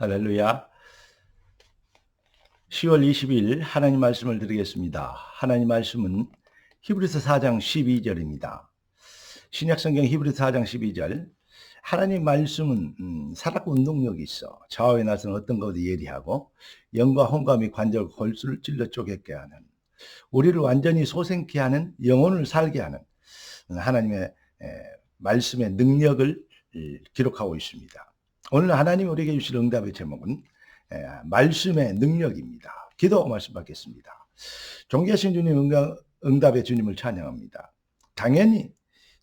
할렐루야. 10월 20일 하나님 말씀을 드리겠습니다. 하나님 말씀은 히브리서 4장 12절입니다. 신약성경 히브리서 4장 12절. 하나님 말씀은 살았고 운동력이 있어 좌우에 나서는 어떤 것도 예리하고 영과 혼과 및 관절 골수를 찔러 쪼개게 하는, 우리를 완전히 소생케 하는, 영혼을 살게 하는 하나님의 말씀의 능력을 기록하고 있습니다. 오늘 하나님이 우리에게 주실 응답의 제목은 말씀의 능력입니다. 기도 말씀 받겠습니다. 존귀하신 주님, 응답의 주님을 찬양합니다. 당연히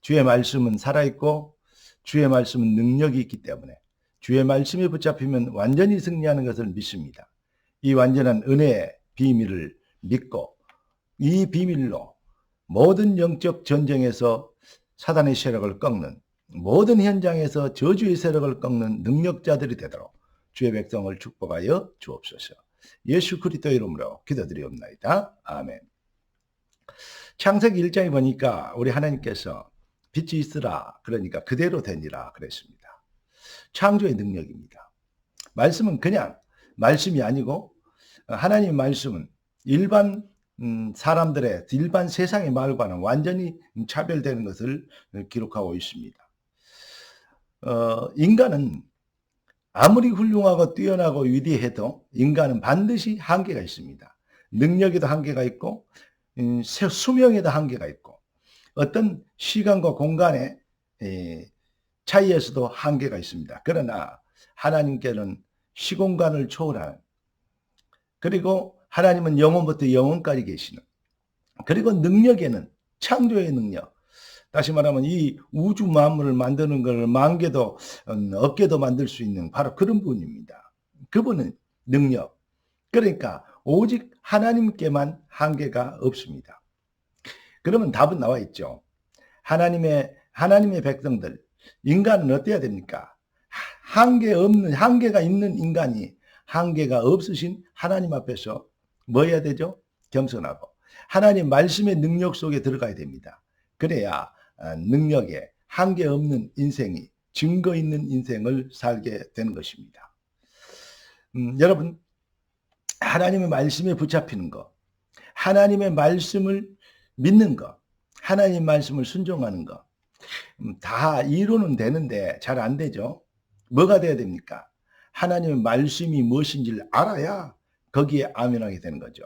주의 말씀은 살아있고 주의 말씀은 능력이 있기 때문에 주의 말씀에 붙잡히면 완전히 승리하는 것을 믿습니다. 이 완전한 은혜의 비밀을 믿고 이 비밀로 모든 영적 전쟁에서 사단의 세력을 꺾는, 모든 현장에서 저주의 세력을 꺾는 능력자들이 되도록 주의 백성을 축복하여 주옵소서. 예수 그리스도 이름으로 기도드리옵나이다. 아멘. 창세기 1장에 보니까 우리 하나님께서 빛이 있으라 그러니까 그대로 되니라 그랬습니다. 창조의 능력입니다. 말씀은 그냥 말씀이 아니고 하나님 말씀은 일반 사람들의, 일반 세상의 말과는 완전히 차별되는 것을 기록하고 있습니다. 인간은 아무리 훌륭하고 뛰어나고 위대해도 인간은 반드시 한계가 있습니다. 능력에도 한계가 있고 수명에도 한계가 있고 어떤 시간과 공간의 차이에서도 한계가 있습니다. 그러나 하나님께는 시공간을 초월하는, 그리고 하나님은 영원부터 영원까지 계시는, 그리고 능력에는 창조의 능력, 다시 말하면 이 우주 만물을 만드는 걸 만개도 억개도 만들 수 있는 바로 그런 분입니다. 그분은 능력, 그러니까 오직 하나님께만 한계가 없습니다. 그러면 답은 나와 있죠. 하나님의 백성들, 인간은 어때야 됩니까? 한계가 있는 인간이 한계가 없으신 하나님 앞에서 뭐 해야 되죠? 겸손하고 하나님 말씀의 능력 속에 들어가야 됩니다. 그래야 능력에 한계 없는 인생이, 증거 있는 인생을 살게 되는 것입니다. 여러분, 하나님의 말씀에 붙잡히는 것, 하나님의 말씀을 믿는 것, 하나님 말씀을 순종하는 것, 다 이루는 되는데 잘 안 되죠. 뭐가 돼야 됩니까? 하나님의 말씀이 무엇인지를 알아야 거기에 아멘하게 되는 거죠.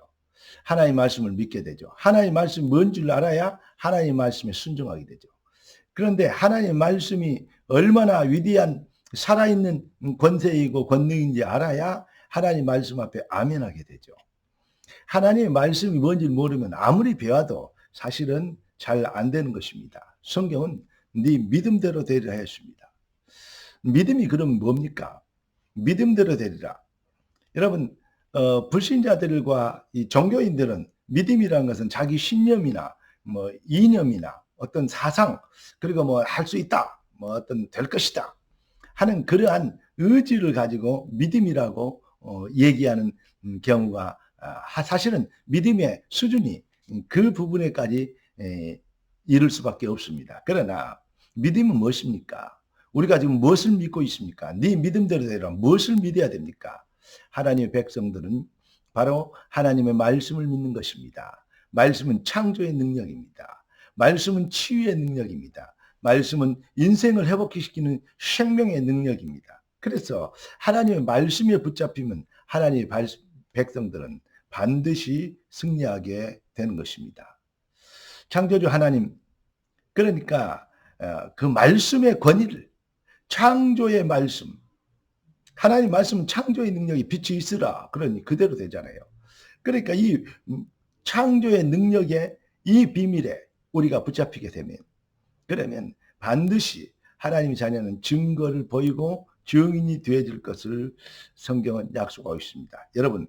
하나님 말씀을 믿게 되죠. 하나님 말씀이 뭔 줄 알아야 하나님 말씀에 순종하게 되죠. 그런데 하나님 말씀이 얼마나 위대한 살아있는 권세이고 권능인지 알아야 하나님 말씀 앞에 아멘하게 되죠. 하나님의 말씀이 뭔지 모르면 아무리 배워도 사실은 잘 안 되는 것입니다. 성경은 네 믿음대로 되리라 했습니다. 믿음이 그럼 뭡니까? 믿음대로 되리라. 여러분, 불신자들과 이 종교인들은 믿음이라는 것은 자기 신념이나 뭐 이념이나 어떤 사상, 그리고 뭐 할 수 있다, 뭐 어떤 될 것이다 하는 그러한 의지를 가지고 믿음이라고 얘기하는 경우가 사실은 믿음의 수준이 그 부분에까지 이를 수밖에 없습니다. 그러나 믿음은 무엇입니까? 우리가 지금 무엇을 믿고 있습니까? 네 믿음대로 되라. 무엇을 믿어야 됩니까? 하나님의 백성들은 바로 하나님의 말씀을 믿는 것입니다. 말씀은 창조의 능력입니다. 말씀은 치유의 능력입니다. 말씀은 인생을 회복시키는 생명의 능력입니다. 그래서 하나님의 말씀에 붙잡히면 하나님의 백성들은 반드시 승리하게 되는 것입니다. 창조주 하나님, 그러니까 그 말씀의 권위를, 창조의 말씀, 하나님 말씀은 창조의 능력이 빛이 있으라 그러니 그대로 되잖아요. 그러니까 이 창조의 능력에, 이 비밀에 우리가 붙잡히게 되면, 그러면 반드시 하나님의 자녀는 증거를 보이고 증인이 되어질 것을 성경은 약속하고 있습니다. 여러분,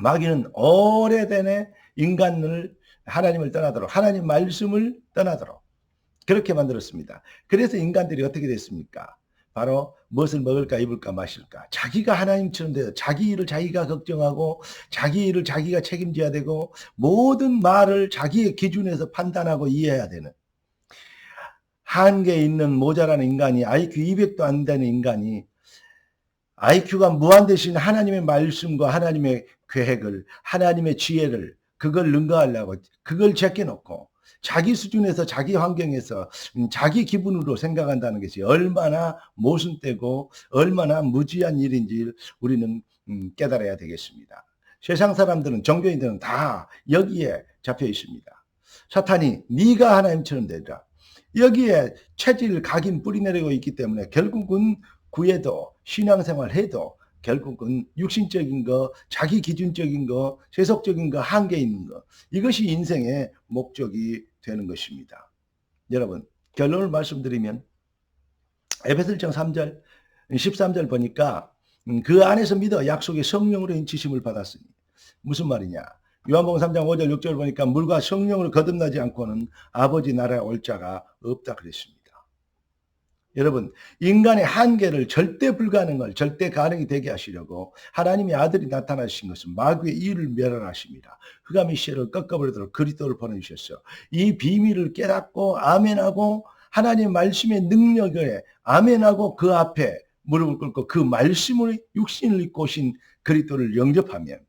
마귀는 오래전에 인간을 하나님을 떠나도록, 하나님 말씀을 떠나도록 그렇게 만들었습니다. 그래서 인간들이 어떻게 됐습니까? 바로 무엇을 먹을까 입을까 마실까, 자기가 하나님처럼 돼서 자기 일을 자기가 걱정하고 자기 일을 자기가 책임져야 되고 모든 말을 자기의 기준에서 판단하고 이해해야 되는, 한계에 있는 모자라는 인간이, IQ 200도 안 되는 인간이 IQ가 무한되신 하나님의 말씀과 하나님의 계획을, 하나님의 지혜를 그걸 능가하려고 그걸 제껴놓고 자기 수준에서 자기 환경에서 자기 기분으로 생각한다는 것이 얼마나 모순되고 얼마나 무지한 일인지 우리는 깨달아야 되겠습니다. 세상 사람들은 종교인들은 다 여기에 잡혀 있습니다. 사탄이 네가 하나님처럼 되리라. 여기에 체질 각인 뿌리내리고 있기 때문에 결국은 구해도 신앙생활 해도 결국은 육신적인 거, 자기 기준적인 거, 세속적인 거, 한계 있는 거, 이것이 인생의 목적이 되는 것입니다. 여러분, 결론을 말씀드리면 에베소서 3절 13절 보니까 그 안에서 믿어 약속의 성령으로 인치심을 받았으니 무슨 말이냐? 요한복음 3장 5절 6절 보니까 물과 성령으로 거듭나지 않고는 아버지 나라에 올 자가 없다 그랬습니다. 여러분, 인간의 한계를 절대 불가능을 절대 가능이 되게 하시려고 하나님의 아들이 나타나신 것은 마귀의 이유를 멸하십니다. 흑암의 시를 꺾어버리도록 그리스도를 보내주셨어요. 이 비밀을 깨닫고 아멘하고 하나님의 말씀의 능력에 아멘하고 그 앞에 무릎을 꿇고 그 말씀을 육신을 입고 오신 그리스도를 영접하면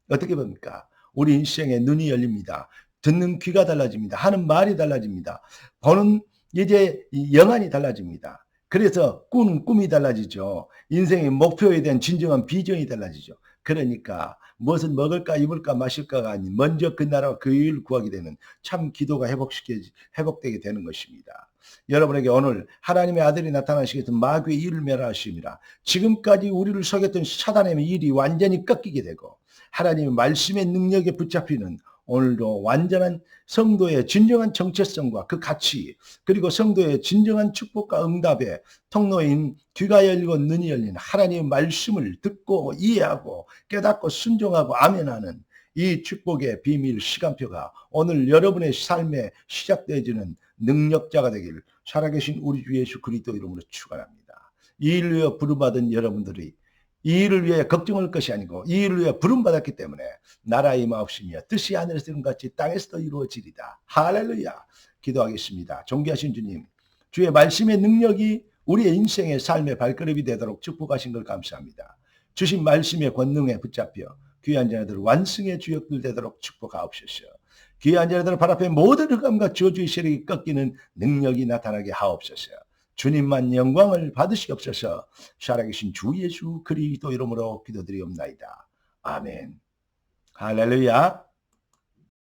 어떻게 봅니까? 우리 인생의 눈이 열립니다. 듣는 귀가 달라집니다. 하는 말이 달라집니다. 보는 이제 영안이 달라집니다. 그래서 꾸는 꿈이 달라지죠. 인생의 목표에 대한 진정한 비전이 달라지죠. 그러니까 무엇을 먹을까 입을까 마실까가 아닌 먼저 그 나라와 그 의를 구하게 되는 참 기도가 회복되게 되는 것입니다. 여러분에게 오늘 하나님의 아들이 나타나시겠던 마귀의 일을 멸하십니다. 지금까지 우리를 속였던 사단의 일이 완전히 꺾이게 되고 하나님의 말씀의 능력에 붙잡히는 오늘도 완전한 성도의 진정한 정체성과 그 가치 그리고 성도의 진정한 축복과 응답의 통로인 귀가 열리고 눈이 열린 하나님의 말씀을 듣고 이해하고 깨닫고 순종하고 아멘하는 이 축복의 비밀 시간표가 오늘 여러분의 삶에 시작되어지는 능력자가 되길 살아계신 우리 주 예수 그리스도 이름으로 축원합니다. 이 일을 위해 부름받은 여러분들이 이 일을 위해 걱정할 것이 아니고 이 일을 위해 부름받았기 때문에 나라의 임하옵시며 뜻이 하늘에서 이룬 같이 땅에서도 이루어지리다. 할렐루야. 기도하겠습니다. 존귀하신 주님, 주의 말씀의 능력이 우리의 인생의 삶의 발걸음이 되도록 축복하신 걸 감사합니다. 주신 말씀의 권능에 붙잡혀 귀한 자녀들 완승의 주역들 되도록 축복하옵소서. 귀한 자녀들 발 앞에 모든 흑암과 저주의 세력이 꺾이는 능력이 나타나게 하옵소서. 주님만 영광을 받으시옵소서. 살아계신 주 예수 그리스도 이름으로 기도드리옵나이다. 아멘. 할렐루야.